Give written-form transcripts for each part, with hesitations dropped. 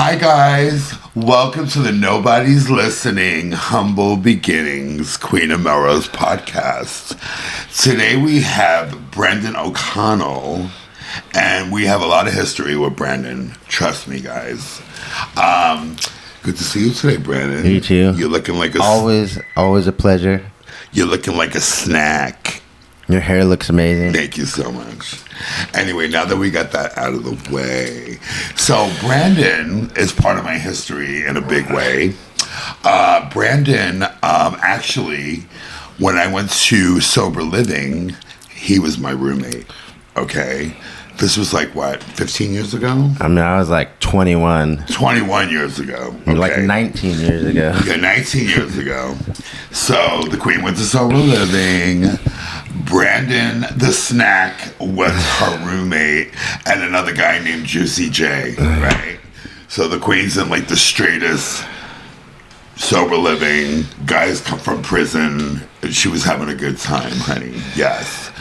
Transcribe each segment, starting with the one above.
Hi guys, welcome to the Nobody's Listening Humble Beginnings Queen of Melrose podcast. Today we have Brendan O'Connell, and we have a lot of history with Brendan. Trust me, guys. Good to see you today, Brandon. You too. You're looking like a always a pleasure. You're looking like a snack. Your hair looks amazing. Thank you so much. Anyway, now that we got that out of the way, so Brandon is part of my history in a big way. Brandon, actually, when I went to sober living, he was my roommate. Okay, this was like what, 15 years ago? I mean, I was like 21. 21 years ago. Okay. Like 19 years ago. Yeah, 19 years ago. So the Queen went to sober living. Brandon, the snack, was her roommate, and another guy named Juicy J, right? So the Queen's in like the straightest sober living. Guys come from prison. She was having a good time, honey. Yes.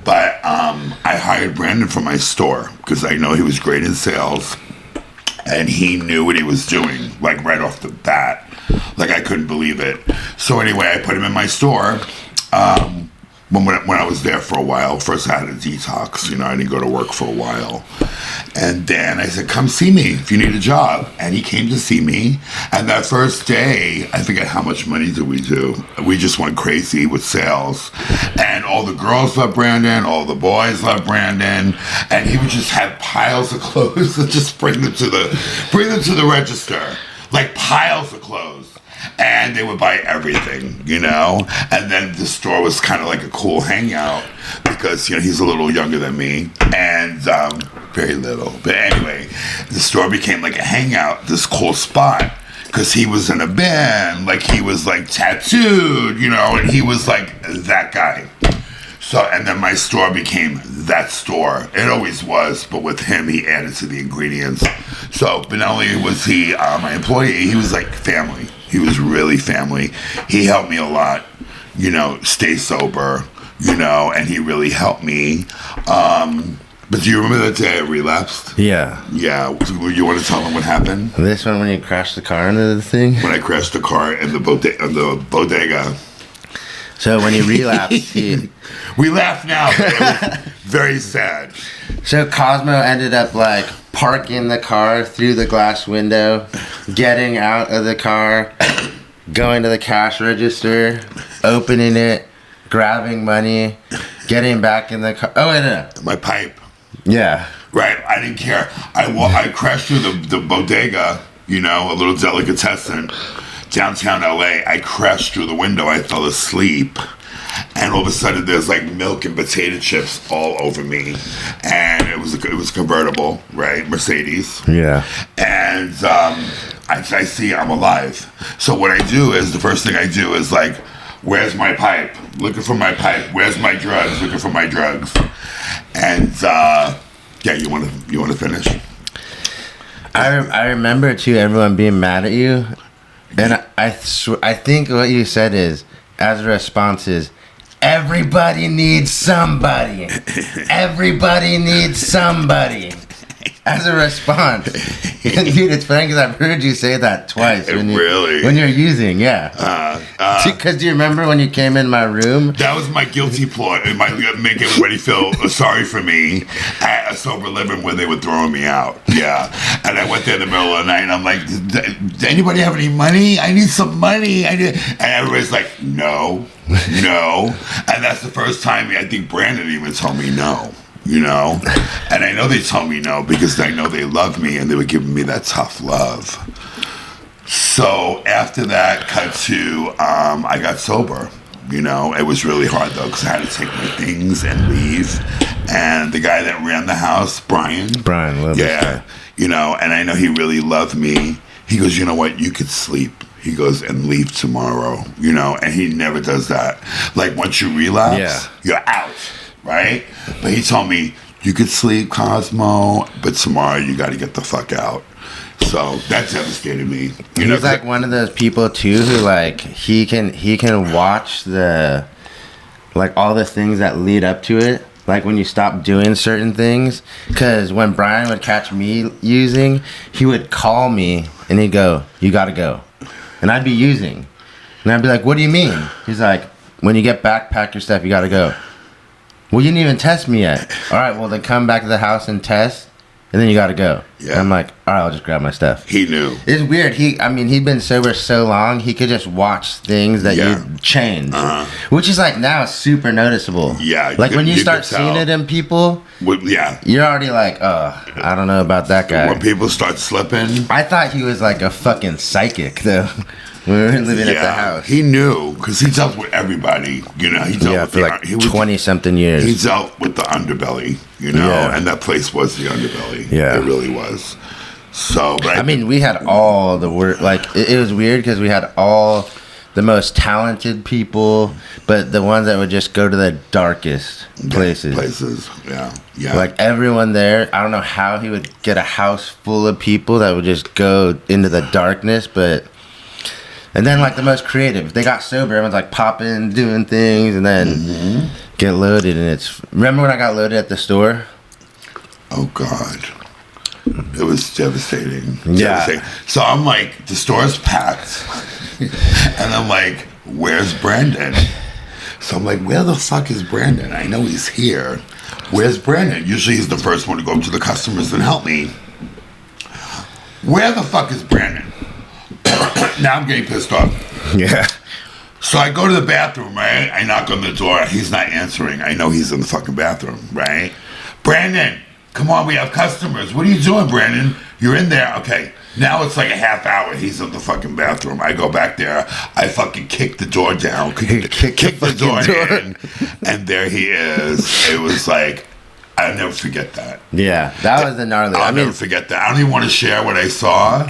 But I hired Brandon for my store because I know he was great in sales, and he knew what he was doing, like right off the bat. Like I couldn't believe it. So anyway, I put him in my store. When I was there for a while, first I had a detox, I didn't go to work for a while. And then I said, come see me if you need a job. And he came to see me. And that first day, I forget how much money did we do. We just went crazy with sales. And all the girls loved Brandon, all the boys loved Brandon. And he would just have piles of clothes and just bring them to the register. Like piles of clothes. And they would buy everything, And then the store was kind of like a cool hangout because, he's a little younger than me and very little. But anyway, the store became like a hangout, this cool spot because he was in a band, like he was like tattooed, and he was like that guy. So, and then my store became that store. It always was, but with him, he added to the ingredients. So, but not only was he my employee, he was like family. He was really family. He helped me a lot, stay sober, and he really helped me. But do you remember that day I relapsed? Yeah. Yeah. You want to tell them what happened? This one when you crashed the car into the thing? When I crashed the car in the bodega. So when you relapsed, we laugh now, but it was very sad. So Cosmo ended up like parking the car through the glass window, getting out of the car, going to the cash register, opening it, grabbing money, getting back in the car. Oh, wait, no. My pipe. Yeah. Right. I didn't care. I crashed through the bodega, a little delicatessen. Downtown LA, I crashed through the window. I fell asleep, and all of a sudden, there's like milk and potato chips all over me, and it was convertible, right, Mercedes. Yeah. And I see I'm alive. So what I do is the first thing I do is like, where's my pipe? Looking for my pipe. Where's my drugs? Looking for my drugs. And yeah, you want to finish? I remember too everyone being mad at you. And I think what you said is, as a response is, everybody needs somebody. Everybody needs somebody. As a response. Dude, it's funny because I've heard you say that twice. When you're using, yeah. Because do you remember when you came in my room? That was my guilty plot. It might make everybody feel sorry for me at a sober living when they were throwing me out. Yeah. And I went there in the middle of the night and I'm like, does anybody have any money? I need some money. And everybody's like, no. And that's the first time I think Brandon even told me no. And I know they told me no because I know they love me and they were giving me that tough love. So after that, cut to, I got sober. It was really hard though because I had to take my things and leave. And the guy that ran the house, Brian, love this guy. And I know he really loved me. He goes, you know what, you could sleep. He goes, and leave tomorrow, and he never does that. Like once you relapse, you're out. Right? But he told me, you could sleep, Cosmo, but tomorrow you got to get the fuck out. So that devastated me. He's like one of those people too who like he can watch the like all the things that lead up to it like when you stop doing certain things. Because when Brian would catch me using, he would call me and he'd go, "You gotta go," and I'd be using, and I'd be like, "What do you mean?" He's like, "When you get back, pack your stuff. You gotta go." Well, you didn't even test me yet. All right, well then come back to the house and test, and then you gotta go. Yeah. And I'm like, all right, I'll just grab my stuff. He knew. It's weird. He'd been sober so long, he could just watch things that you change. Which is like now super noticeable. Yeah. Like when you start seeing it in people, you're already like, oh, I don't know about that guy. When people start slipping. I thought he was like a fucking psychic, though. We were living at the house. He knew, because he dealt with everybody, you know. He dealt with for like 20-something years. He dealt with the underbelly, you know, and that place was the underbelly. Yeah. It really was. So, but I mean, we had all the work. Like, it was weird because we had all the most talented people, but the ones that would just go to the darkest places. Yeah. Like, everyone there, I don't know how he would get a house full of people that would just go into the darkness, but... And then, like, the most creative. They got sober. Everyone's, like, popping, doing things, and then get loaded. And it's... Remember when I got loaded at the store? Oh, God. It was devastating. Yeah. So I'm like, the store's packed. And I'm like, where's Brandon? So I'm like, where the fuck is Brandon? I know he's here. Where's Brandon? Usually he's the first one to go up to the customers and help me. Where the fuck is Brandon? Now I'm getting pissed off. Yeah. So I go to the bathroom, right? I knock on the door. He's not answering. I know he's in the fucking bathroom, right? Brandon, come on, we have customers. What are you doing, Brandon? You're in there. Okay. Now it's like a half hour. He's in the fucking bathroom. I go back there. I fucking kick the door down. Kick the door in. And there he is. It was like... I'll never forget that. Yeah, that was the gnarly. I'll never forget that. I don't even want to share what I saw,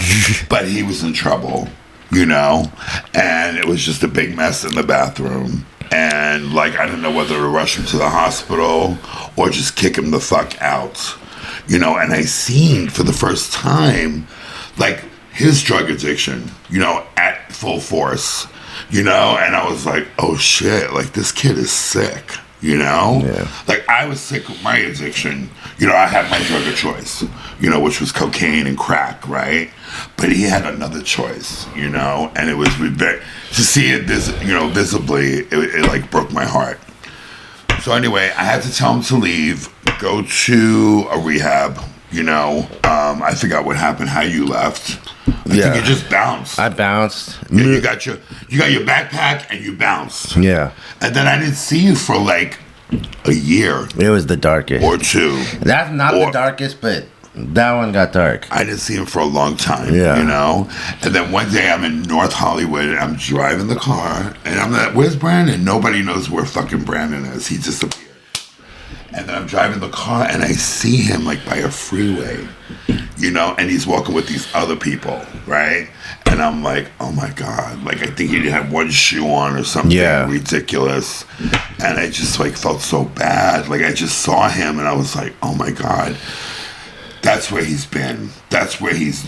but he was in trouble, you know? And it was just a big mess in the bathroom. And, like, I didn't know whether to rush him to the hospital or just kick him the fuck out, you know? And I seen for the first time, like, his drug addiction, you know, at full force, you know? And I was like, oh, shit, like, this kid is sick. You know? Yeah. Like, I was sick with my addiction. You know, I had my drug of choice, you know, which was cocaine and crack, right? But he had another choice, you know? And it was, to see it, visibly, it like, broke my heart. So anyway, I had to tell him to leave, go to a rehab, you know? I forgot what happened, how you left. I think you just bounced. I bounced. You got your backpack and you bounced. Yeah. And then I didn't see you for like a year. It was the darkest. Or two. That's not the darkest, but that one got dark. I didn't see him for a long time, you know? And then one day I'm in North Hollywood and I'm driving the car and I'm like, where's Brandon? Nobody knows where fucking Brandon is. He disappeared. And then I'm driving the car and I see him like by a freeway, you know, and he's walking with these other people, right? And I'm like, oh my God, like I think he had one shoe on or something ridiculous. And I just like felt so bad. Like I just saw him and I was like, oh my God, that's where he's been. That's where he's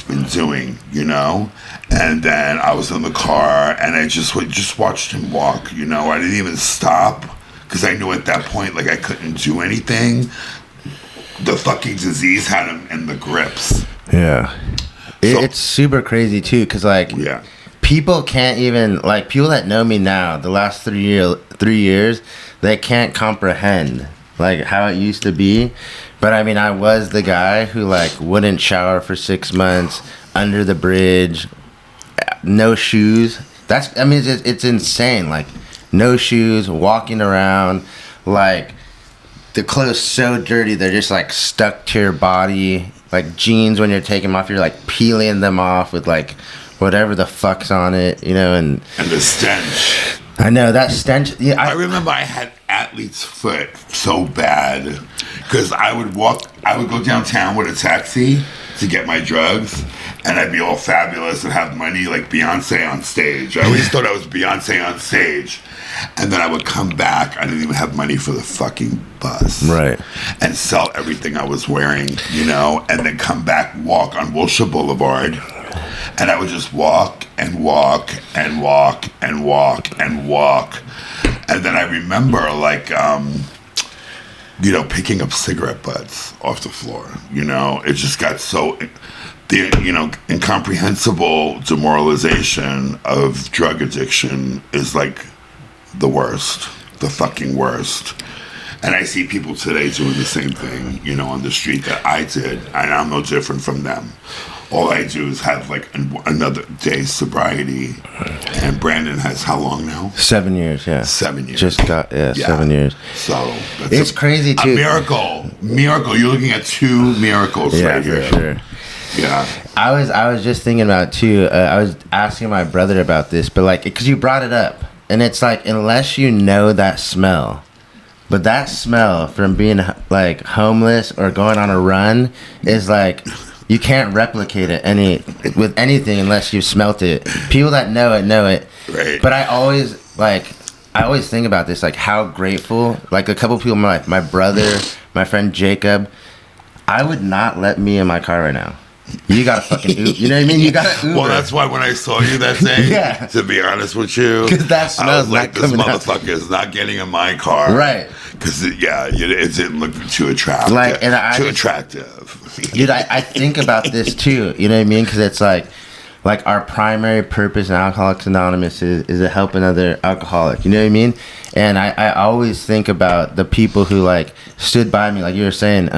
been doing, you know? And then I was in the car and I just watched him walk, you know? I didn't even stop. Because I knew at that point, like, I couldn't do anything. The fucking disease had him in the grips. Yeah. It's super crazy, too, because, like, people can't even, like, people that know me now, the last 3 years, they can't comprehend, like, how it used to be. But, I mean, I was the guy who, like, wouldn't shower for 6 months, under the bridge, no shoes. It's insane, like. No shoes, walking around, like, the clothes so dirty, they're just, like, stuck to your body. Like, jeans, when you're taking them off, you're, like, peeling them off with, like, whatever the fuck's on it, you know, and the stench. I know, that stench. Yeah, I remember I had athlete's foot so bad, because I would go downtown with a taxi to get my drugs, and I'd be all fabulous and have money like Beyonce on stage. I always thought I was Beyonce on stage. And then I would come back. I didn't even have money for the fucking bus. Right. And sell everything I was wearing, you know, and then come back, walk on Wilshire Boulevard. And I would just walk and walk and walk and walk and walk. And then I remember, like, picking up cigarette butts off the floor. It just got so, the incomprehensible demoralization of drug addiction is like the worst, the fucking worst. And I see people today doing the same thing, on the street that I did, and I'm no different from them. All I do is have like another day's sobriety, and Brandon has how long now? 7 years, yeah. 7 years. Just got 7 years. So it's crazy too. A miracle. You're looking at two miracles right here. For sure. Yeah. I was just thinking about too. I was asking my brother about this, but like, because you brought it up, and it's like, unless you know that smell. But that smell from being like homeless or going on a run is like, you can't replicate it with anything unless you've smelt it. People that know it. Right. But I always think about this, like how grateful, like a couple people in my life, my brother, my friend Jacob, I would not let me in my car right now. You got to fucking Uber. You know what I mean? You got to Uber. Well, that's why when I saw you that day, yeah. To be honest with you, because that smells like, this motherfucker is not getting in my car. Right. Because, it didn't look too attractive. Attractive. Dude, I think about this too. You know what I mean? Because it's like our primary purpose in Alcoholics Anonymous is to help another alcoholic. You know what I mean? And I always think about the people who like stood by me, like you were saying.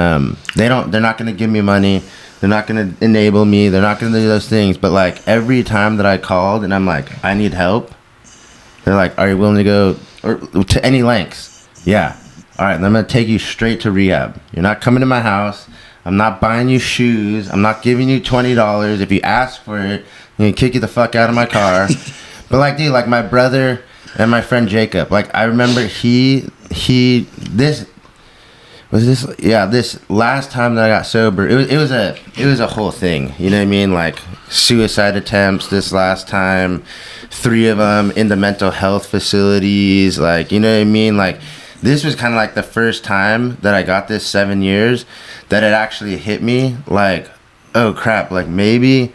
They're not going to give me money. They're not going to enable me. They're not going to do those things. But like every time that I called and I'm like, I need help. They're like, are you willing to go to any lengths? Yeah. All right, then I'm going to take you straight to rehab. You're not coming to my house. I'm not buying you shoes. I'm not giving you $20. If you ask for it, I'm going to kick you the fuck out of my car. But like, dude, like my brother and my friend Jacob, like I remember this last time that I got sober, it was a whole thing. You know what I mean? Like suicide attempts this last time, 3 of them in the mental health facilities. Like, you know what I mean? Like, this was kind of like the first time that I got this 7 years that it actually hit me like, oh crap, like maybe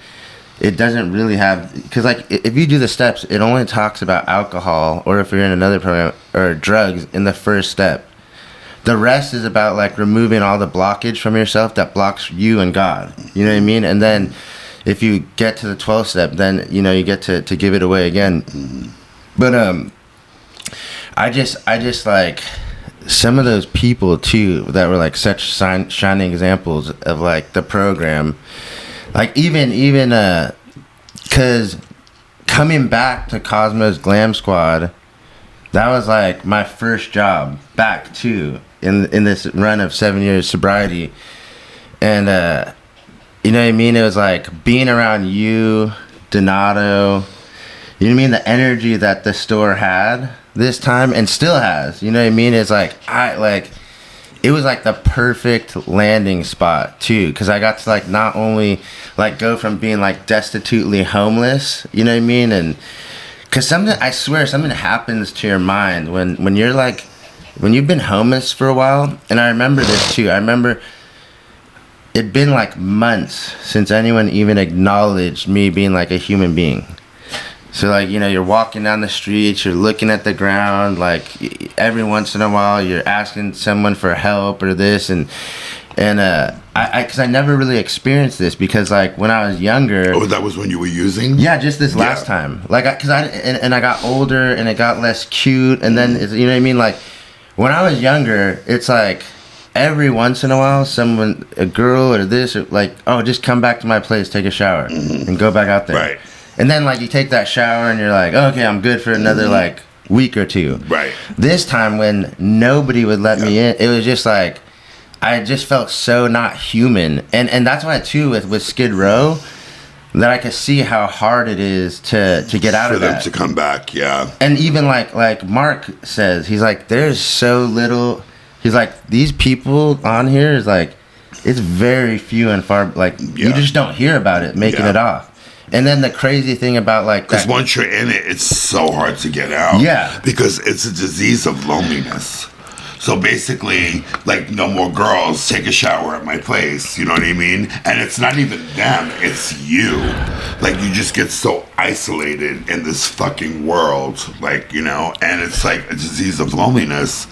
it doesn't really have, because like if you do the steps, it only talks about alcohol, or if you're in another program, or drugs in the first step. The rest is about like removing all the blockage from yourself that blocks you and God. You know what I mean? And then if you get to the 12th step, then you get to give it away again. But I just like some of those people too that were like such shining examples of like the program, like even because coming back to Cosmo's Glam Squad, that was like my first job back too in this run of 7 years sobriety. And you know what I mean, it was like being around you, Donato, you know what I mean, the energy that the store had this time and still has, you know what I mean, it's like it was like the perfect landing spot too, because I got to like not only like go from being like destitutely homeless, you know what I mean, and because I swear something happens to your mind when you're like, when you've been homeless for a while. And I remember this too. I remember it'd been like months since anyone even acknowledged me being like a human being. So like, you're walking down the streets, you're looking at the ground, like every once in a while you're asking someone for help or this, and because I never really experienced this, because like when I was younger. Oh, that was when you were using? Yeah, just this last time. Like, I got older and it got less cute, and then you know what I mean. Like when I was younger, it's like every once in a while, someone, a girl or this, or like, oh, just come back to my place, take a shower, and go back out there. Right. And then like you take that shower and you're like, okay, I'm good for another like week or two. Right. This time when nobody would let me in, it was just like, I just felt so not human. And that's why too with Skid Row, that I could see how hard it is to get out of that. For them to come back, yeah. And even like Mark says, he's like, there's so little, he's like, these people on here is like, it's very few and far, like you just don't hear about it making it off. And then the crazy thing about like, because once you're in it, it's so hard to get out. Yeah. Because it's a disease of loneliness. So basically, like, no more girls take a shower at my place. You know what I mean? And it's not even them, it's you. Like, you just get so isolated in this fucking world. Like, you know, and it's like a disease of loneliness.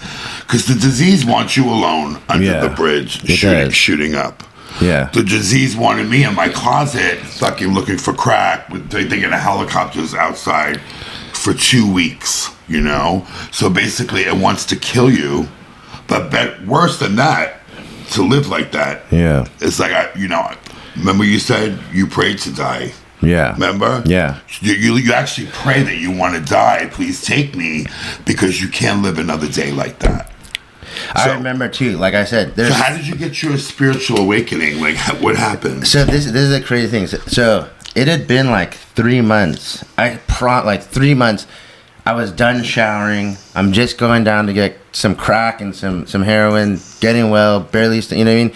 Because the disease wants you alone under the bridge, shooting up. Yeah. The disease wanted me in my closet, fucking looking for crack, with thinking of helicopters outside for 2 weeks, you know? So basically, it wants to kill you. But worse than that, to live like that. Yeah. It's like, remember you said you prayed to die? Yeah. Remember? Yeah. You actually pray that you want to die. Please take me, because you can't live another day like that. I remember too, like I said. So how did you get your spiritual awakening? Like, what happened? So this is a crazy thing. So it had been like 3 months. 3 months. I was done showering. I'm just going down to get some crack and some heroin, getting well, barely, you know what I mean?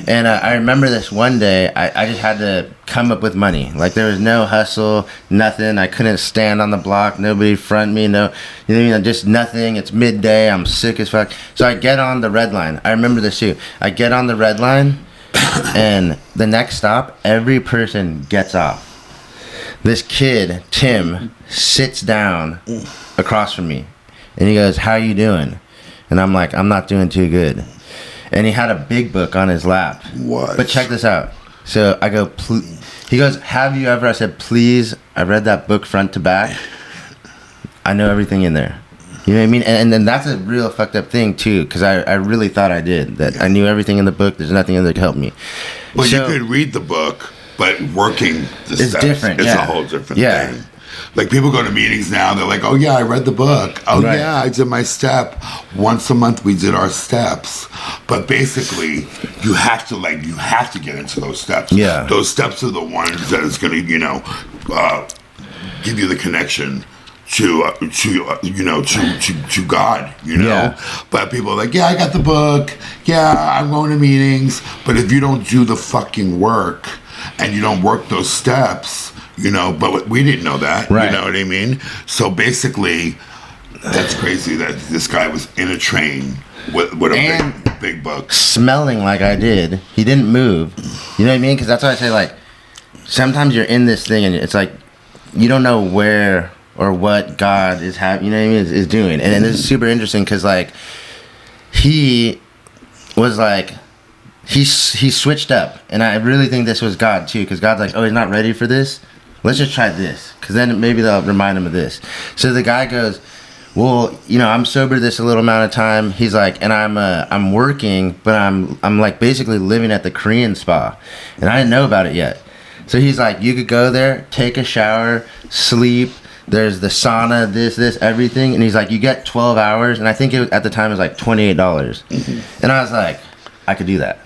And I remember this one day, I just had to come up with money. Like, there was no hustle, nothing. I couldn't stand on the block, nobody front me, no, you know what I mean? Just nothing. It's midday, I'm sick as fuck. So I get on the red line. I remember this too. I get on the red line, and the next stop, every person gets off. This kid, Tim, sits down across from me, and he goes, "How you doing?" And I'm like, "I'm not doing too good." And he had a big book on his lap. What? But check this out. So I go, he goes, "Have you ever?" I said, "Please." I read that book front to back. I know everything in there. You know what I mean? And then that's a real fucked up thing too, because I really thought I did. That I knew everything in the book. There's nothing in there to help me. Well, you could read the book, but working the steps different. is a whole different thing. Like, people go to meetings now, they're like, "Oh yeah, I read the book. Oh yeah, I did my step. Once a month we did our steps." But basically, you have to get into those steps. Yeah. Those steps are the ones that is going to, give you the connection to God, you know. Yeah. But people are like, "Yeah, I got the book. Yeah, I'm going to meetings." But if you don't do the fucking work and you don't work those steps, but we didn't know that. Right. You know what I mean? So basically, that's crazy that this guy was in a train with a big book. Smelling like I did. He didn't move. You know what I mean? Because that's why I say, like, sometimes you're in this thing and it's like, you don't know where or what God is having, you know what I mean, is doing. And this is super interesting because, like, he was like, he switched up. And I really think this was God too, because God's like, "Oh, he's not ready for this? Let's just try this, because then maybe they'll remind him of this." So the guy goes, "Well, I'm sober this a little amount of time." He's like, "And I'm working, but I'm like basically living at the Korean spa, and I didn't know about it yet." So he's like, "You could go there, take a shower, sleep. There's the sauna, this, everything." And he's like, "You get 12 hours," and I think at the time it was like $28. And I was like, I could do that.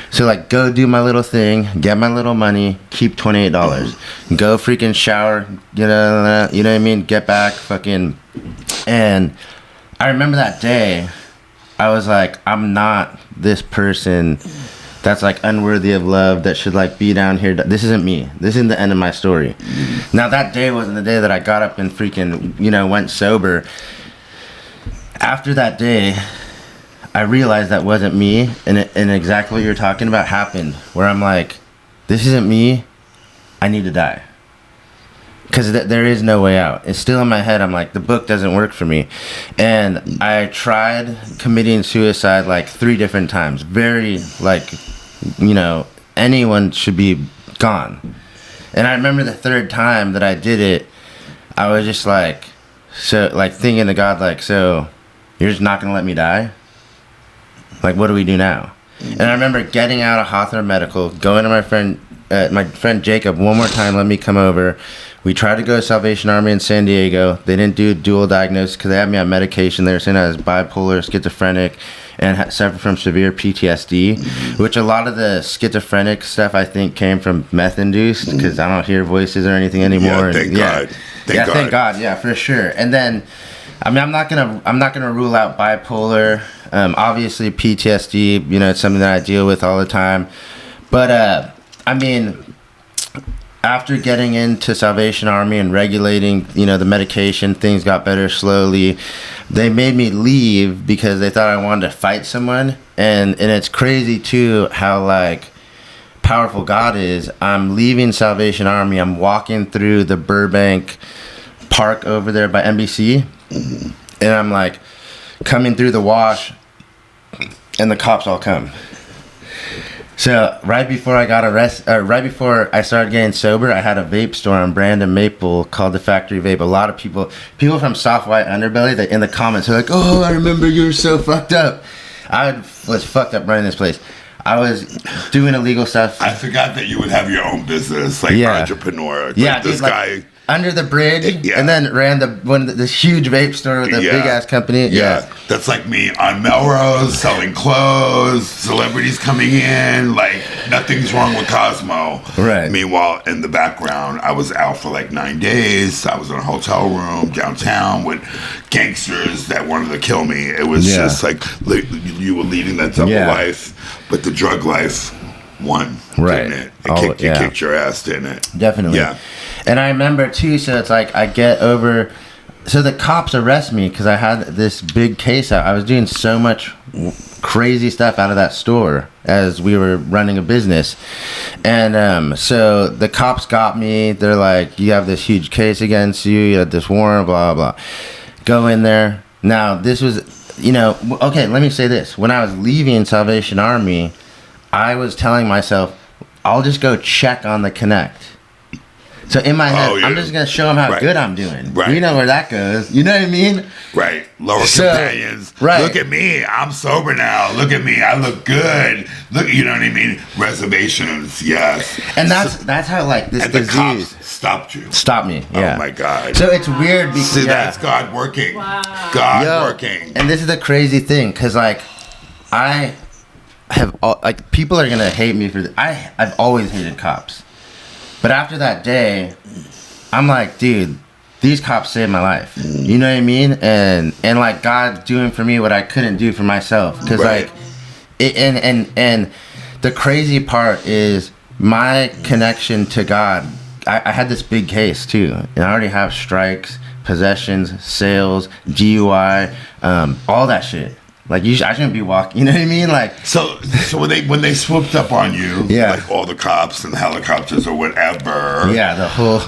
So, like, go do my little thing, get my little money, keep $28. Go freaking shower, you know what I mean? Get back, fucking. And I remember that day, I was like, I'm not this person that's, like, unworthy of love, that should, like, be down here. This isn't me. This isn't the end of my story. Now, that day wasn't the day that I got up and freaking, went sober. After that day, I realized that wasn't me, and exactly what you're talking about happened, where I'm like, this isn't me, I need to die. Because there is no way out. It's still in my head. I'm like, the book doesn't work for me. And I tried committing suicide like 3 different times. Very, like, anyone should be gone. And I remember the 3rd time that I did it, I was just like, thinking to God, like, "So you're just not going to let me die? Like, what do we do now?" And I remember getting out of Hawthorne Medical, going to my friend Jacob one more time, "Let me come over." We tried to go to Salvation Army in San Diego. They didn't do dual diagnosis because they had me on medication. They were saying I was bipolar, schizophrenic, and suffered from severe PTSD, which a lot of the schizophrenic stuff I think came from meth-induced, because I don't hear voices or anything anymore. Yeah, thank God. Thank God. Yeah, for sure. And then, I mean, I'm not gonna rule out bipolar. Obviously, PTSD, it's something that I deal with all the time. But I mean, after getting into Salvation Army and regulating, the medication, things got better slowly. They made me leave because they thought I wanted to fight someone. And it's crazy, too, how, like, powerful God is. I'm leaving Salvation Army. I'm walking through the Burbank Park over there by NBC. And I'm, like, coming through the wash, and the cops all come. So right before I got arrested, right before I started getting sober, I had a vape store on Brandon Maple called the Factory Vape. A lot of people from Soft White Underbelly, that in the comments are like, "Oh, I remember you were so fucked up." I was fucked up running this place. I was doing illegal stuff. I forgot that you would have your own business, like entrepreneur. Like yeah, this dude, guy. Under the bridge, and then ran this huge vape store with a big ass company. Yeah, that's like me on Melrose selling clothes, celebrities coming in, like nothing's wrong with Cosmo. Right. Meanwhile, in the background, I was out for like 9 days. I was in a hotel room downtown with gangsters that wanted to kill me. It was just like you were leading that double life, but the drug life won. Right. Didn't it? It kicked your ass, didn't it? Definitely. Yeah. And I remember too, so it's like I get over, so the cops arrest me because I had this big case out. I was doing so much crazy stuff out of that store as we were running a business. And so the cops got me. They're like, "You have this huge case against you. You had this warrant, blah, blah, blah." Go in there. Now, this was, okay, let me say this. When I was leaving Salvation Army, I was telling myself, I'll just go check on the Connect. So in my head, I'm just going to show them how good I'm doing. Right. You know where that goes. You know what I mean? Right. Lower companions. Right. Look at me. I'm sober now. Look at me. I look good. Look, you know what I mean? Reservations. Yes. And that's how, like, this and the disease cops stopped you. Stopped me. Yeah. Oh, my God. So it's weird because... See, that's God working. Wow. God working. And this is the crazy thing, because, like, I have... Like, people are going to hate me for this. I've always hated cops. But after that day, I'm like, dude, these cops saved my life. You know what I mean? And like God doing for me what I couldn't do for myself. Because like, and the crazy part is my connection to God. I had this big case too, and I already have strikes, possessions, sales, DUI, all that shit. Like I shouldn't be walking. You know what I mean? Like so when they swooped up on you, like all the cops and the helicopters or whatever. Yeah, the whole.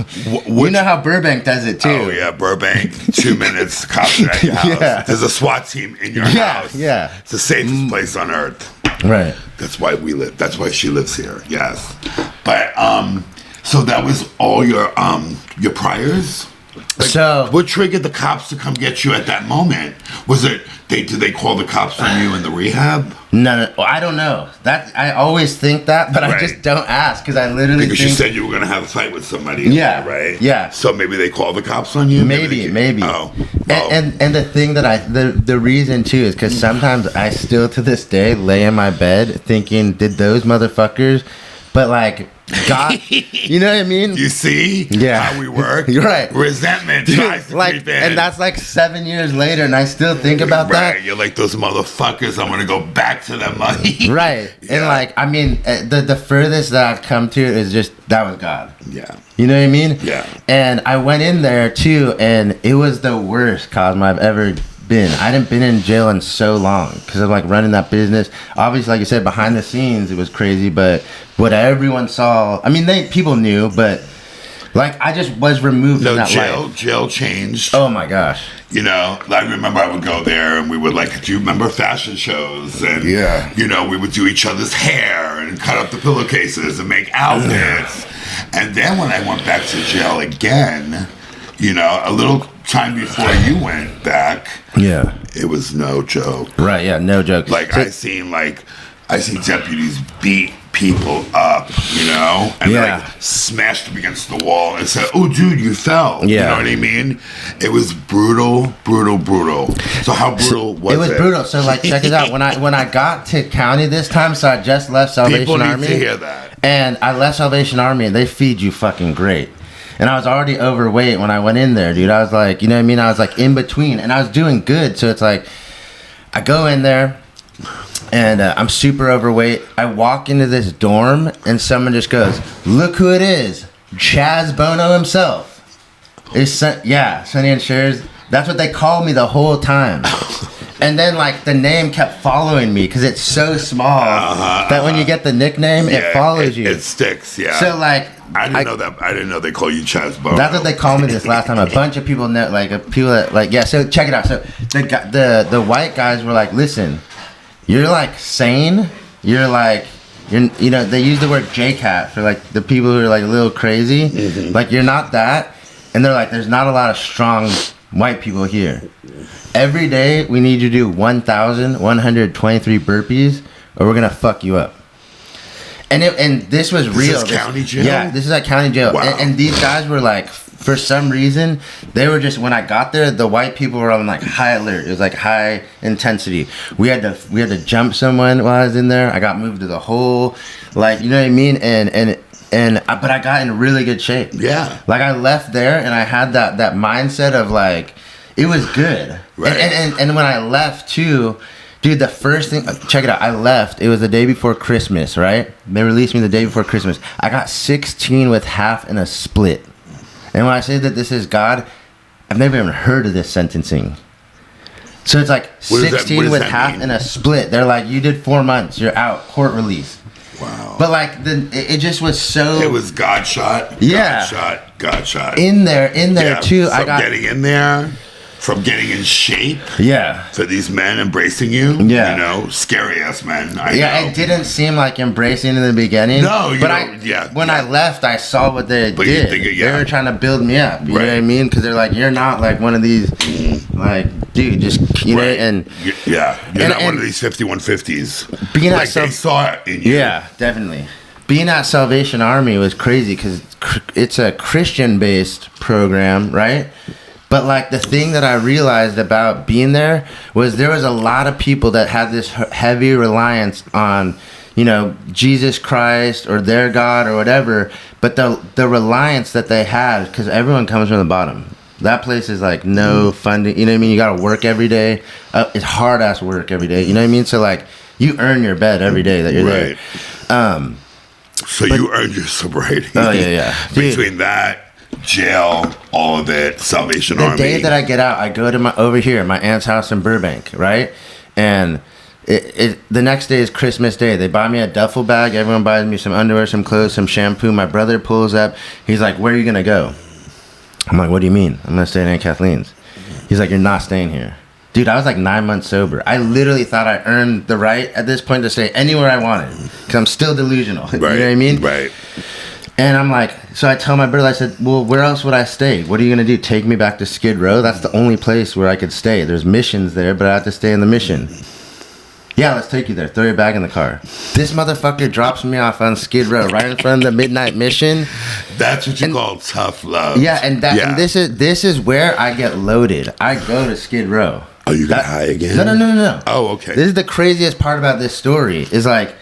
You know how Burbank does it too. Oh yeah, Burbank. 2 minutes, cops are at your house. Yeah. There's a SWAT team in your house. Yeah, it's the safest place on earth. Right. That's why we live. That's why she lives here. Yes, but so that was all your priors. Like, so what triggered the cops to come get you at that moment? Was it did they call the cops on you in the rehab? No, I don't know. That I always think that, but I just don't ask because I literally you said you were going to have a fight with somebody. Yeah, right. Yeah. So maybe they call the cops on you. Maybe. Oh. And the thing that the reason too is because sometimes I still to this day lay in my bed thinking, did those motherfuckers? But like. God, you know what I mean? You see how we work? You're right. Resentment tries to creep in. And that's like 7 years later, and I still think about that. Right, you're like, those motherfuckers, I'm going to go back to them money. Right. Yeah. And like, I mean, the furthest that I've come to is just, that was God. Yeah. You know what I mean? Yeah. And I went in there too, and it was the worst Cosmo I've ever been. I hadn't been in jail in so long because of like running that business. Obviously, like you said, behind the scenes it was crazy, but what everyone saw, I mean, people knew, but like I just was removed from that life. Jail changed. Oh my gosh. You know, I remember I would go there and we would like, do you remember fashion shows? And you know, we would do each other's hair and cut up the pillowcases and make outfits. And then when I went back to jail again, you know, a little time before you went back, it was no joke. Right, yeah, no joke. Like I seen deputies beat people up, you know, and like smashed them against the wall and said, "Oh, dude, you fell." You know what I mean? It was brutal. So how brutal was it? It was brutal. So like, check it out. When I got to county this time, so I just left Salvation Army. People need to hear that. And I left Salvation Army, and they feed you fucking great. And I was already overweight when I went in there, dude. I was like, you know what I mean? I was like in between, and I was doing good. So it's like, I go in there, and I'm super overweight. I walk into this dorm, and someone just goes, "Look who it is." Chaz Bono himself. Sonny and Cher's. That's what they called me the whole time. And then, like, the name kept following me because it's so small that when you get the nickname, it follows you. It sticks, yeah. So, like... I didn't know that. I didn't know they call you Chaz Bono. That's what they called me this last time. A bunch of people know, like, people that, like, yeah, so check it out. So, the white guys were like, listen, you're, like, sane. You're, like... you know, they use the word J-Cat for, like, the people who are, like, a little crazy. Mm-hmm. Like, you're not that. And they're like, there's not a lot of strong white people here. Every day, we need you to do 1,123 burpees, or we're going to fuck you up. And this was real. This is county jail? Yeah, this is at county jail. Wow. And these guys were like, for some reason, they were just, when I got there, the white people were on like high alert. It was like high intensity. We had to jump someone while I was in there. I got moved to the hole. Like, you know what I mean? But I got in really good shape. Yeah. Like, I left there and I had that mindset of like, it was good. Right. And when I left too, dude, the first thing, check it out. I left. It was the day before Christmas, right? They released me the day before Christmas. I got 16 with half and a split. And when I say that this is God, I've never even heard of this sentencing. So it's like 16 with half and a split. They're like, you did 4 months. You're out. Court release. Wow. But like, it just was so... It was God shot. Yeah. God shot. In there too. From getting in there, from getting in shape. Yeah. For these men embracing you. Yeah. You know, scary ass men. I know. It didn't seem like embracing in the beginning. No, when I left, I saw what they did. They were trying to build me up. You know what I mean? Because they're like, you're not like one of these, like, dude, just, you know, and... Yeah. You're not one of these 5150s. Being like they saw it in you. Yeah, definitely. Being at Salvation Army was crazy because it's a Christian-based program, right? But like the thing that I realized about being there was a lot of people that had this heavy reliance on, you know, Jesus Christ or their God or whatever. But the reliance that they had, because everyone comes from the bottom. That place is like no funding. You know what I mean? You got to work every day. It's hard ass work every day. You know what I mean? So like you earn your bed every day that you're there. So you earned your sobriety. Oh yeah. Between that, jail, all of it, Salvation Army. The day that I get out, I go to my aunt's house in Burbank, right? And the next day is Christmas Day. They buy me a duffel bag. Everyone buys me some underwear, some clothes, some shampoo. My brother pulls up. He's like, "Where are you gonna go?" I'm like, "What do you mean? I'm gonna stay at Aunt Kathleen's." He's like, "You're not staying here." Dude, I was like 9 months sober. I literally thought I earned the right at this point to stay anywhere I wanted because I'm still delusional. You know what I mean? Right. And I'm like, so I tell my brother, I said, well, where else would I stay? What are you going to do? Take me back to Skid Row? That's the only place where I could stay. There's missions there, but I have to stay in the mission. Yeah, let's take you there. Throw your bag in the car. This motherfucker drops me off on Skid Row right in front of the midnight mission. That's what you call tough love. Yeah, and this is where I get loaded. I go to Skid Row. Oh, you got high again? No. Oh, okay. This is the craziest part about this story. Is like,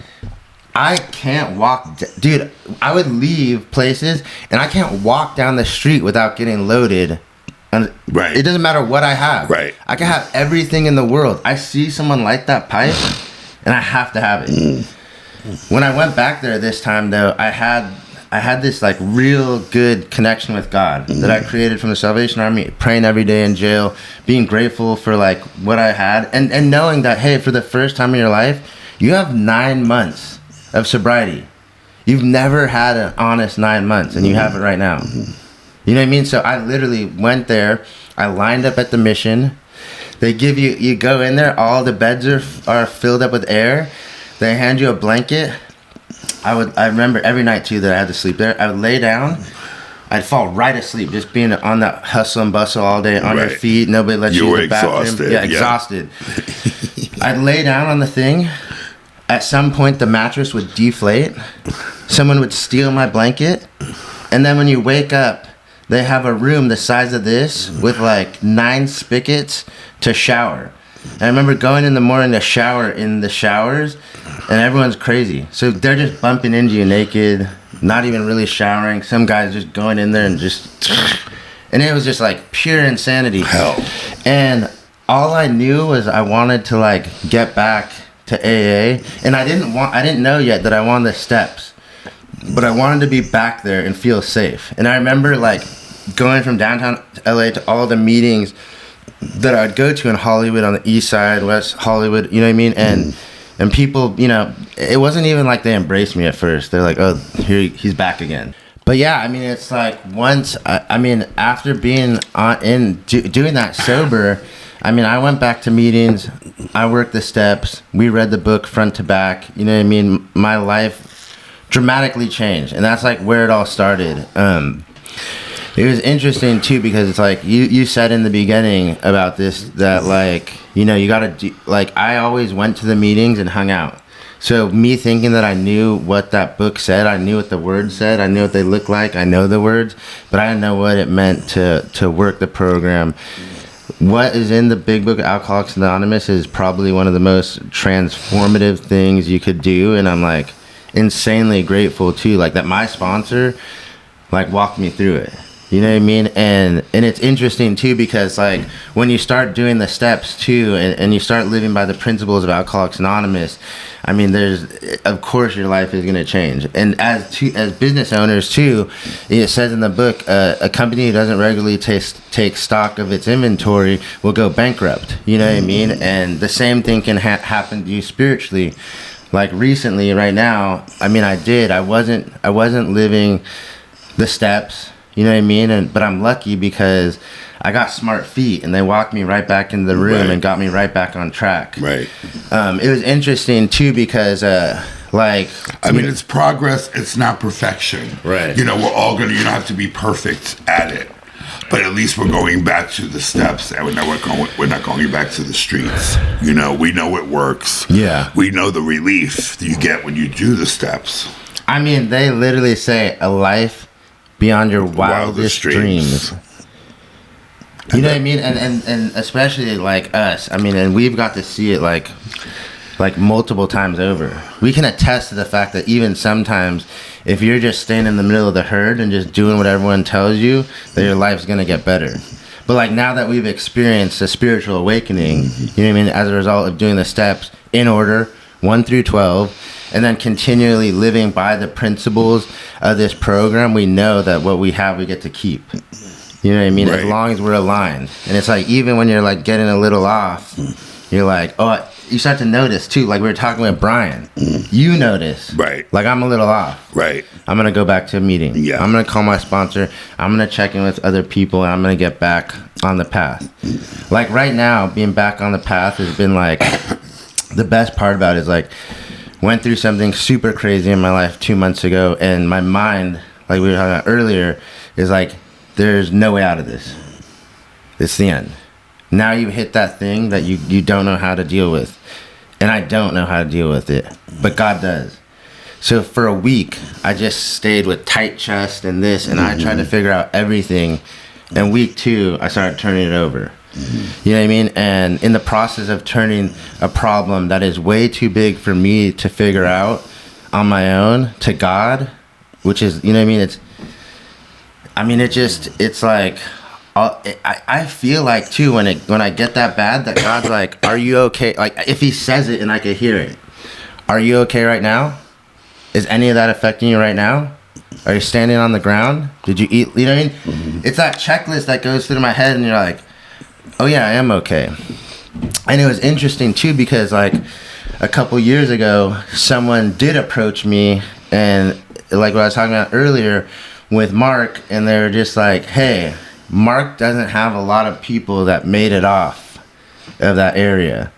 I can't walk... Dude, I would leave places, and I can't walk down the street without getting loaded. And right. It doesn't matter what I have. Right. I can have everything in the world. I see someone light that pipe, and I have to have it. When I went back there this time, though, I had this like real good connection with God that I created from the Salvation Army, praying every day in jail, being grateful for like what I had, and knowing that, hey, for the first time in your life, you have 9 months of sobriety. You've never had an honest 9 months, and you have it right now. You know what I mean? So I literally went there. I lined up at the mission. They give you go in there. All the beds are filled up with air. They hand you a blanket. I remember every night too that I had to sleep there. I would lay down. I'd fall right asleep, just being on that hustle and bustle all day on your feet. Nobody lets you use the bathroom. Exhausted. Yeah, exhausted. I'd lay down on the thing. At some point, the mattress would deflate. Someone would steal my blanket, and then when you wake up, they have a room the size of this with like 9 spigots to shower. And I remember going in the morning to shower in the showers, and everyone's crazy. So they're just bumping into you naked, not even really showering. Some guys just going in there and just... And it was just like pure insanity. Hell. And all I knew was I wanted to like get back to AA. And I didn't know yet that I wanted the steps. but I wanted to be back there and feel safe. And I remember like going from downtown LA to all the meetings that I'd go to in Hollywood, on the east side, West Hollywood, you know what I mean? And people, you know, it wasn't even like they embraced me at first. They're like, oh, here he's back again. But yeah, I mean, it's like once, I mean, after being doing that sober, I mean, I went back to meetings, I worked the steps, we read the book front to back, you know what I mean? My life dramatically changed, and that's like where it all started. It was interesting too, because it's like you said in the beginning about this, that like, you know, you gotta do, like, I always went to the meetings and hung out. So me thinking that I knew what that book said, I knew what the words said, I knew what they looked like, I know the words, but I didn't know what it meant to work the program. What is in the big book, Alcoholics Anonymous, is probably one of the most transformative things you could do, and I'm like insanely grateful too, like that my sponsor like walked me through it. You know what I mean? And it's interesting too, because like when you start doing the steps too, and you start living by the principles of Alcoholics Anonymous, I mean, of course your life is going to change. And as business owners too, it says in the book, a company who doesn't regularly take stock of its inventory will go bankrupt. You know what I mean? And the same thing can happen to you spiritually. Like recently, right now, I mean, I wasn't living the steps. You know what I mean? But I'm lucky because I got smart feet, and they walked me right back into the room and got me right back on track. Right. It was interesting too, because like, I mean, it's progress. It's not perfection. Right. You know, you don't have to be perfect at it, but at least we're going back to the steps, and we're not going back to the streets. You know, we know it works. Yeah. We know the relief that you get when you do the steps. I mean, they literally say a life beyond your wildest dreams. You know what I mean? And especially like us, I mean, and we've got to see it like multiple times over. We can attest to the fact that even sometimes, if you're just staying in the middle of the herd and just doing what everyone tells you, that your life's gonna get better. But like now that we've experienced a spiritual awakening, you know what I mean, as a result of doing the steps in order, 1 through 12, and then continually living by the principles of this program, we know that what we have, we get to keep. You know what I mean? Right. As long as we're aligned. And it's like, even when you're like getting a little off, you're like, oh, you start to notice too. Like we were talking with Brian, you notice. Right. Like I'm a little off. Right. I'm going to go back to a meeting. Yeah. I'm going to call my sponsor. I'm going to check in with other people, and I'm going to get back on the path. Like right now, being back on the path has been like, the best part about it is like, went through something super crazy in my life 2 months ago, and my mind, like we were talking about earlier, is like, there's no way out of this. It's the end. Now you hit that thing that you don't know how to deal with. And I don't know how to deal with it, but God does. So for a week, I just stayed with tight chest and this, and I tried to figure out everything. And week 2, I started turning it over. You know what I mean? And in the process of turning a problem that is way too big for me to figure out on my own to God, which is, you know what I mean? It's like, I feel like too, when I get that bad, that God's like, are you okay? Like if he says it and I can hear it, are you okay right now? Is any of that affecting you right now? Are you standing on the ground? Did you eat? You know what I mean? It's that checklist that goes through my head, and you're like, oh yeah, I am okay. And it was interesting too, because like a couple years ago, someone did approach me, and like what I was talking about earlier with Mark, and they were just like, hey, Mark doesn't have a lot of people that made it off of that area.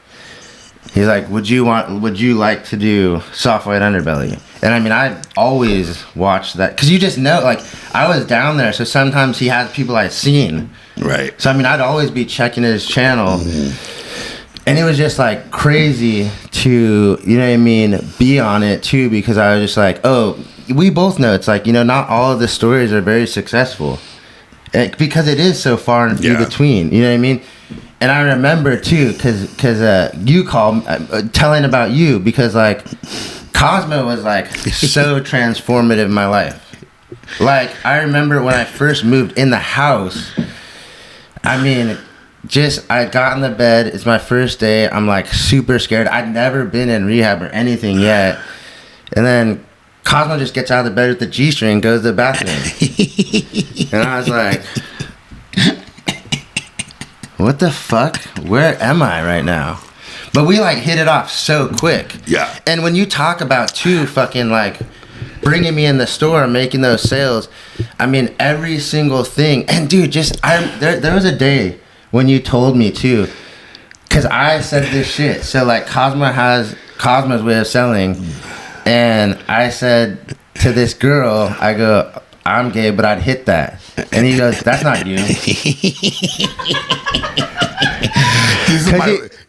He's like, would you like to do Soft White Underbelly? And I mean, I always watched that, because you just know, like, I was down there, so sometimes he has people I've seen. Right. So I mean, I'd always be checking his channel. And it was just like crazy to, you know what I mean, be on it too, because I was just like, oh, we both know it's like, you know, not all of the stories are very successful. Because it is so far in between, you know what I mean? And I remember too, because you called telling about you, because like Cosmo was like so transformative in my life. Like I remember when I first moved in the house, I mean, I got in the bed, it's my first day, I'm like super scared. I'd never been in rehab or anything yet. And then Cosmo just gets out of the bed with the G-string and goes to the bathroom. And I was like, what the fuck? Where am I right now? But we like hit it off so quick. Yeah. And when you talk about too fucking like bringing me in the store and making those sales, I mean every single thing. And dude, there was a day when you told me too, because I said this shit. So like Cosmo has Cosmo's way of selling, and I said to this girl, I go, I'm gay, but I'd hit that. And he goes, that's not you.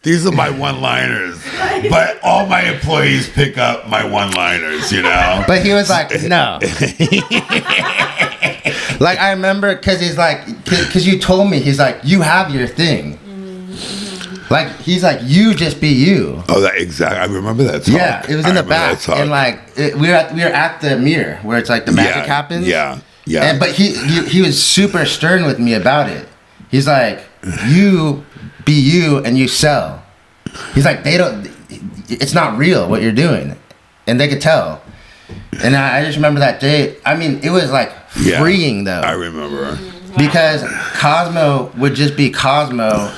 These are my one-liners, but all my employees pick up my one-liners, you know. But he was like, no. Like I remember, because you told me, he's like, you have your thing. Like he's like, you just be you. Oh, that exactly. I remember that talk. Yeah, it was in the back, and like we were at the mirror where it's like the magic happens. Yeah. And but he was super stern with me about it. He's like, you be you and you sell. He's like, it's not real what you're doing, and they could tell. And I just remember that day. I mean, it was like freeing though. I remember because Cosmo would just be Cosmo.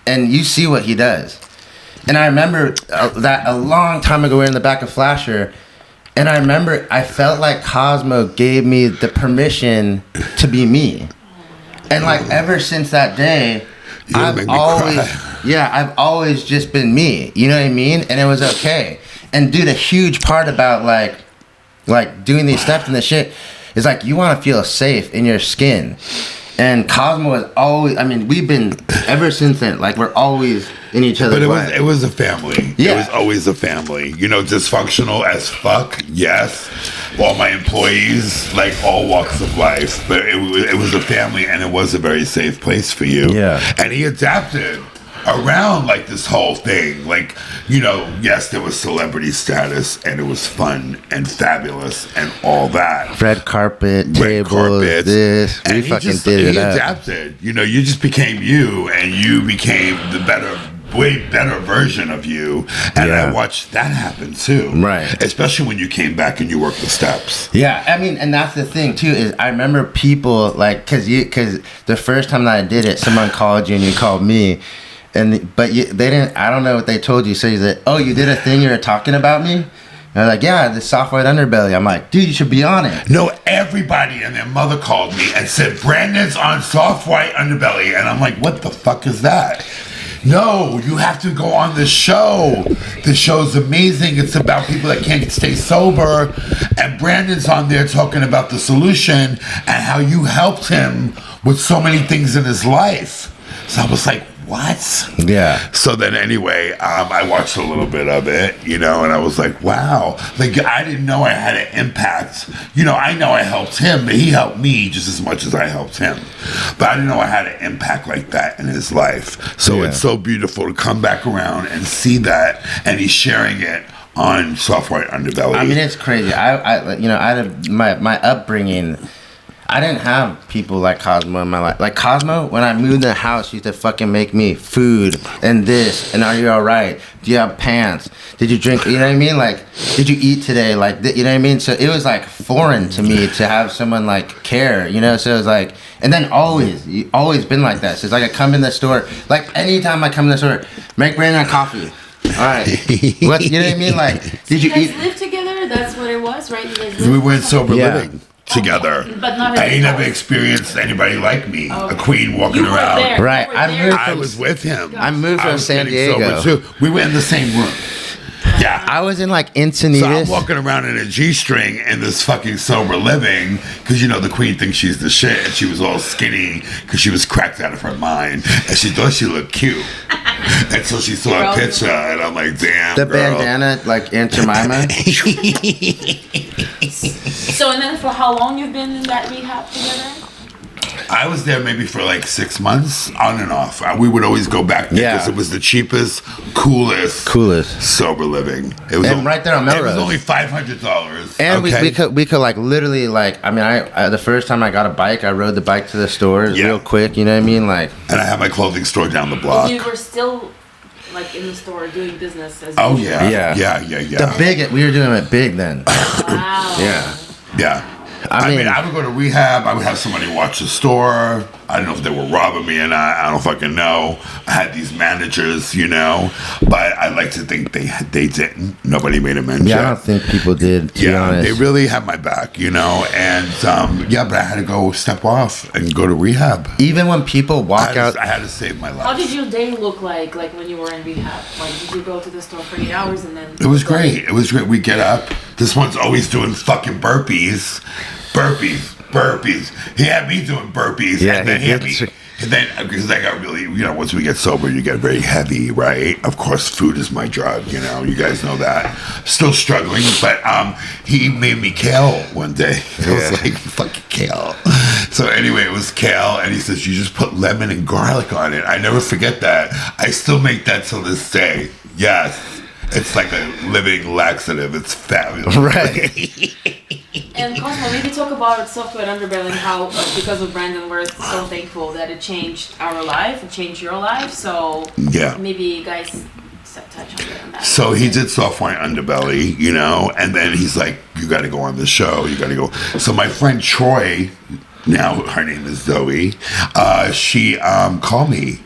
And you see what he does. And I remember that a long time ago we were in the back of Flasher, and I remember I felt like Cosmo gave me the permission to be me. And like ever since that day, I've always just been me. You know what I mean? And it was okay. And dude, a huge part about like doing these steps and the shit is like you want to feel safe in your skin. And Cosmo is always, I mean, we've been, ever since then, like, we're always in each other's way. But it was a family. Yeah. It was always a family. You know, dysfunctional as fuck, yes. All my employees, like, all walks of life. But it was a family, and it was a very safe place for you. Yeah. And he adapted around, like, this whole thing. Like, you know, yes, there was celebrity status, and it was fun and fabulous and all that. Red carpet, tables, this. And we fucking did it up. He adapted. You know, you just became you, and you became the way better version of you. And I watched that happen, too. Right. Especially when you came back and you worked the steps. Yeah, I mean, and that's the thing, too, is I remember people, like, because the first time that I did it, someone called you and you called me. But they didn't. I don't know what they told you. So you said, "Oh, you did a thing. You were talking about me." And they're like, "Yeah, the soft white underbelly." I'm like, "Dude, you should be on it." No, everybody and their mother called me and said, "Brandon's on soft white underbelly," and I'm like, "What the fuck is that?" No, you have to go on the show. The show's amazing. It's about people that can't stay sober, and Brandon's on there talking about the solution and how you helped him with so many things in his life. So I was like, what? Yeah. So then anyway, I watched a little bit of it, you know, and I was like, wow. Like, I didn't know I had an impact. You know, I know I helped him, but he helped me just as much as I helped him. But I didn't know I had an impact like that in his life. So it's so beautiful to come back around and see that, and he's sharing it on Soft White Underbelly. I mean, it's crazy. I you know, I had my upbringing. I didn't have people like Cosmo in my life. Like Cosmo, when I moved in the house, used to fucking make me food and this, and are you all right? Do you have pants? Did you drink? You know what I mean? Like, did you eat today? Like, you know what I mean? So it was like foreign to me to have someone like care, you know? So it was like, and then you always been like that. So it's like I come in the store, like anytime I come in the store, make Brandon a coffee. All right. You know what I mean? Like, did you guys eat? live together? That's what it was, right? You guys We went sober Yeah. living together. But not I in ain't the never house. experienced anybody like me, Oh. a queen walking You were around. there. Right. You were I there. moved I was with him. I moved I from was San getting sober, Diego. too. We were in the same room. Yeah. I was in like So I'm Encinitas. walking around in a G-string in this fucking sober living because, you know, the queen thinks she's the shit, and she was all skinny because she was cracked out of her mind, and she thought she looked cute. And so she saw a picture, and I'm like, damn, The girl. bandana, like Aunt Jemima. So, and then for how long you've been in that rehab together? I was there maybe for like 6 months, on and off. We would always go back there because Yeah. it was the cheapest, coolest sober living. It was And right there on Melrose. It was only $500. And okay? we could like literally like, I mean, I the first time I got a bike, I rode the bike to the stores real quick, you know what I mean? Like, And I had my clothing store down the block. You were still like in the store doing business as Oh usual? yeah. The big, we were doing it big then. Wow. Yeah. I mean, I would go to rehab. I would have somebody watch the store. I don't know if they were robbing me or not. I don't fucking know. I had these managers, but I like to think they didn't. Nobody made a mention. Yeah, I don't think people did, to be honest. They really had my back, and but I had to go step off and go to rehab. Even when people walk out... I had to save my life. How did your day look like when you were in rehab? Like, did you go to the store for 8 hours and then... It was great. It was great. We get up. This one's always doing fucking burpees. He had me doing burpees. Yeah, and then he had me... And then, because I got really, once we get sober, you get very heavy, right? Of course, food is my drug, you guys know that. Still struggling, but he made me kale one day. I was like, fucking kale. So anyway, it was kale, and he says, you just put lemon and garlic on it. I never forget that. I still make that till this day. Yes. It's like a living laxative. It's fabulous. Right. And Cosmo, maybe talk about Software Underbelly and how, because of Brandon, we're so thankful that it changed our life, it changed your life. So maybe you guys touch on that. So he did Software Underbelly, and then he's like, you got to go on the show. You got to go. So my friend Troy, now her name is Zoe, she called me.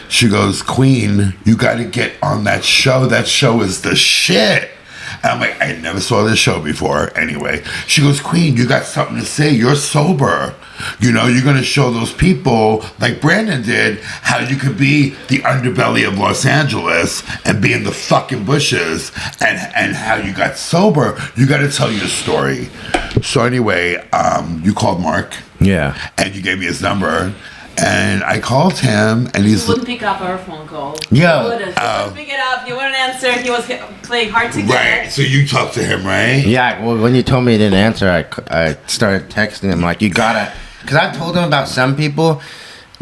She goes, Queen, you got to get on that show. That show is the shit. And I'm like, I never saw this show before. Anyway, she goes, Queen, you got something to say. You're sober. You're going to show those people, like Brandon did, how you could be the underbelly of Los Angeles and be in the fucking bushes, and how you got sober. You got to tell your story. So anyway, you called Mark. Yeah. And you gave me his number. And I called him, and he's... He wouldn't pick up our phone call. Yo. He wouldn't pick it up. He wouldn't answer. He was playing hard to get. Right. So you talked to him, right? Yeah. Well, when you told me he didn't answer, I started texting him like, you gotta... Because I told him about some people.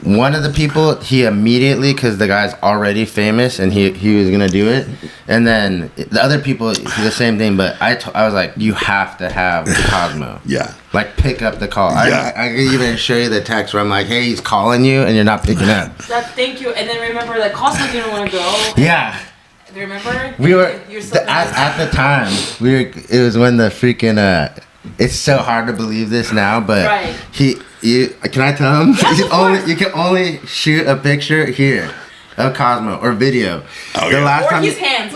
One of the people, he immediately, because the guy's already famous, and he was going to do it. And then the other people, the same thing. But I was like, you have to have Cosmo. Yeah. Like, pick up the call. Yeah. I can even show you the text where I'm like, hey, he's calling you, and you're not picking up. Thank you. And then remember, like, Cosmo didn't want to go. Yeah. Do you remember? We were... You're so at the time, it was when the freaking... it's so hard to believe this now, but right. Can I tell him? Yes, you can only shoot a picture here of Cosmo or video. Oh, or his hands.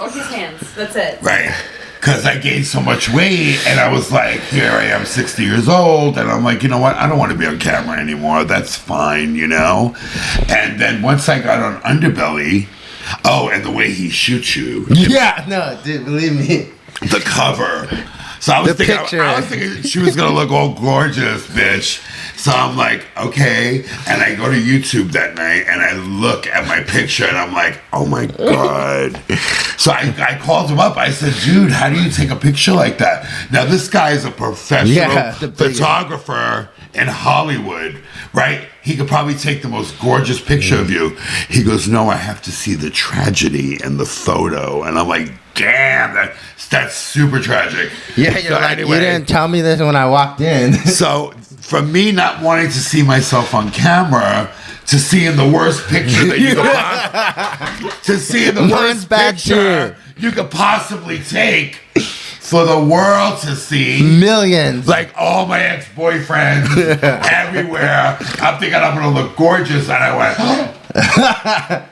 That's it. Right. Because I gained so much weight, and I was like, here I am, 60 years old, and I'm like, you know what? I don't want to be on camera anymore. That's fine, And then once I got on Underbelly, and the way he shoots you. Yeah, no, dude, believe me. The cover. So I was thinking she was gonna look all gorgeous, bitch. So I'm like, okay. And I go to YouTube that night and I look at my picture and I'm like, oh my God. So I called him up. I said, dude, how do you take a picture like that? Now this guy is a professional photographer in Hollywood, right? He could probably take the most gorgeous picture of you. He goes, no, I have to see the tragedy in the photo. And I'm like, damn, that's super tragic. Yeah, you're like, anyway, you didn't tell me this when I walked in. So from me not wanting to see myself on camera to seeing the worst picture that you you could possibly take for the world to see. Millions. Like all my ex-boyfriends everywhere. I'm thinking I'm going to look gorgeous. And I went,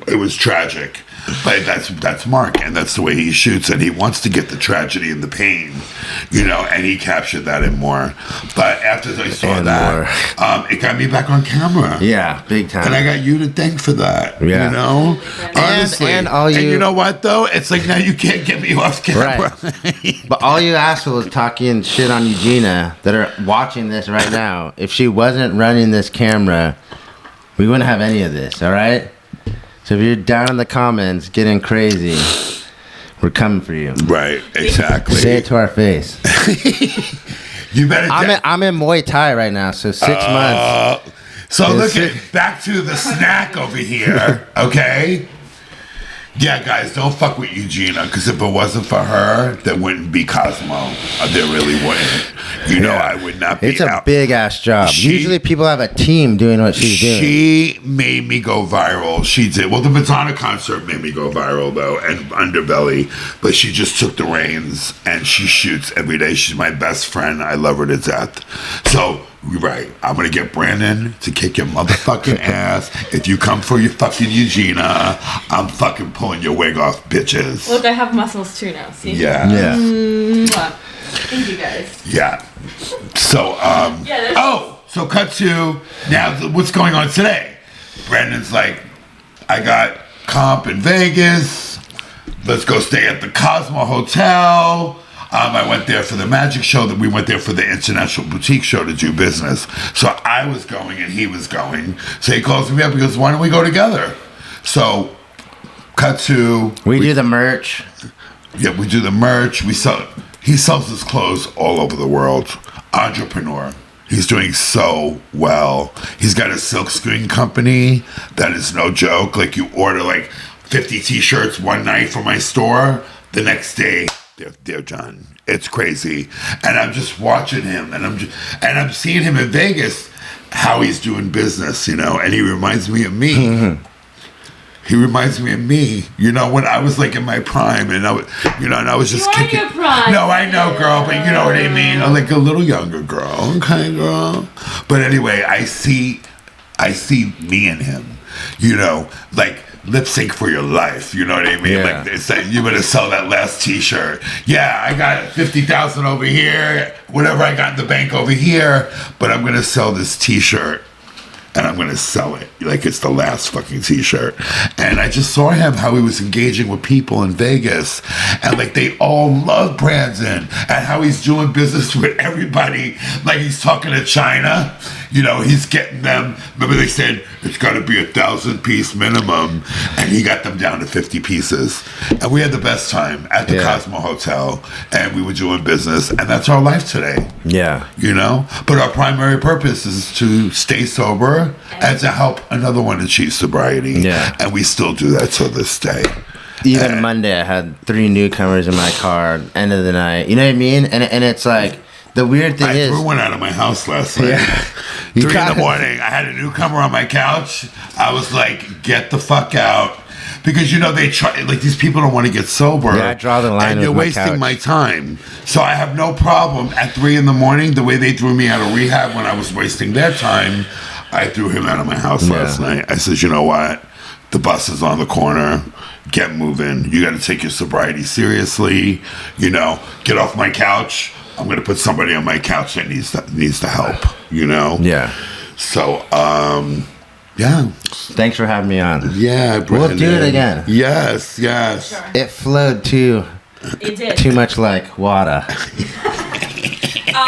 it was tragic. But that's Mark, and that's the way he shoots, and he wants to get the tragedy and the pain, and he captured that and more. But after I saw that, it got me back on camera. Yeah, big time. And I got you to thank for that. Yeah. Honestly. And all you... And you know what, though? It's like, now you can't get me off camera. Right. But all you assholes talking shit on Eugenia that are watching this right now, if she wasn't running this camera, we wouldn't have any of this, all right? So if you're down in the comments getting crazy, we're coming for you. Right, exactly. Say it to our face. You better... I'm in Muay Thai right now, so 6 months. So look at... Back to the snack over here, okay? Yeah, guys, don't fuck with Eugenia, because if it wasn't for her, there wouldn't be Cosmo. There really wouldn't. You know, I would not be It's a big ass job. Usually people have a team doing what she's doing. She made me go viral. She did. Well, the Madonna concert made me go viral, though, and Underbelly. But she just took the reins, and she shoots every day. She's my best friend. I love her to death. So, you're right. I'm going to get Brandon to kick your motherfucking ass. If you come for your fucking Eugenia, I'm fucking pulling your wig off, bitches. Look, I have muscles too now, see? Yeah. Thank you, guys. Yeah. So, so cut to, now, what's going on today? Brandon's like, I got comp in Vegas. Let's go stay at the Cosmo Hotel. I went there for the magic show. That we went there for the International Boutique Show to do business. So I was going and he was going. So he calls me up. He goes, why don't we go together? So cut to... We do the merch. Yeah, we do the merch. We sell... He sells his clothes all over the world. Entrepreneur. He's doing so well. He's got a silk screen company that is no joke. Like, you order like 50 t-shirts one night from my store. The next day, they're done. It's crazy. And I'm just watching him, and I'm seeing him in Vegas, how he's doing business, you know, and he reminds me of me. Mm-hmm. He reminds me of me, you know, when I was like in my prime, and I was just kicking. Your prime. No, I know, girl, but you know what I mean. I'm like a little younger girl, okay, girl. But anyway, I see me in him, you know, like lip sync for your life. You know what I mean? Yeah. Like they say, you better sell that last T-shirt. Yeah, I got 50,000 over here. Whatever I got in the bank over here, but I'm gonna sell this T-shirt. And I'm going to sell it like it's the last fucking T-shirt. And I just saw him, how he was engaging with people in Vegas. And like they all love Brandon. And how he's doing business with everybody. Like he's talking to China. You know, he's getting them. Remember they said it's got to be 1,000-piece minimum. And he got them down to 50 pieces. And we had the best time at the Cosmo Hotel. And we were doing business. And that's our life today. Yeah. You know? But our primary purpose is to stay sober and to help another one achieve sobriety. Yeah. And we still do that till this day. Even Monday, I had 3 newcomers in my car, end of the night. You know what I mean? And it's like, the weird thing is... I threw one out of my house last night. Yeah. 3 in the morning. I had a newcomer on my couch. I was like, get the fuck out. Because, you know, they try, like, these people don't want to get sober. Yeah, I draw the line. And they're wasting my time. So I have no problem at 3 in the morning, the way they threw me out of rehab when I was wasting their time. I threw him out of my house last night. I said, you know what? The bus is on the corner. Get moving. You got to take your sobriety seriously. You know, get off my couch. I'm going to put somebody on my couch that needs to help, you know? Yeah. So, yeah. Thanks for having me on. Yeah, Brandon. We'll do it again. Yes. Sure. It flowed too. It did. Too much like water.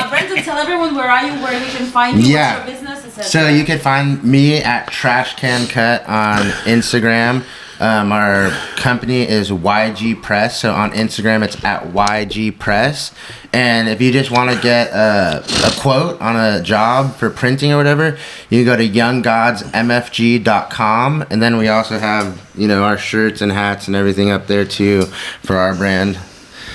Brandon, tell everyone where we can find you, what's your business, etc. So you can find me at Trash Can Cut on Instagram. Our company is YG Press, so on Instagram it's at YG Press. And if you just want to get a quote on a job for printing or whatever, you can go to younggodsmfg.com. And then we also have, you know, our shirts and hats and everything up there too for our brand.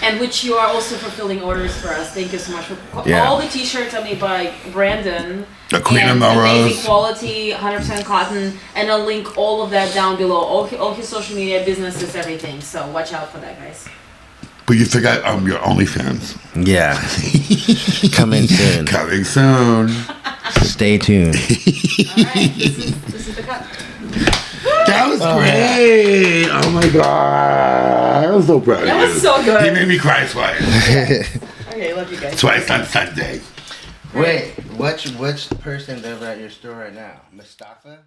And which you are also fulfilling orders for us. Thank you so much for all the t-shirts are made by Brandon. The Queen of Melrose. Amazing quality, 100% cotton, and I'll link all of that down below. All his social media, businesses, everything. So watch out for that, guys. But you forgot your OnlyFans. Yeah. Coming soon. Coming soon. Stay tuned. Alright, this is the cut. That was great. Oh my god. I was so proud of you. That was so good. He made me cry twice. Okay, love you guys. Twice on Sunday. Wait, which person's over at your store right now? Mustafa?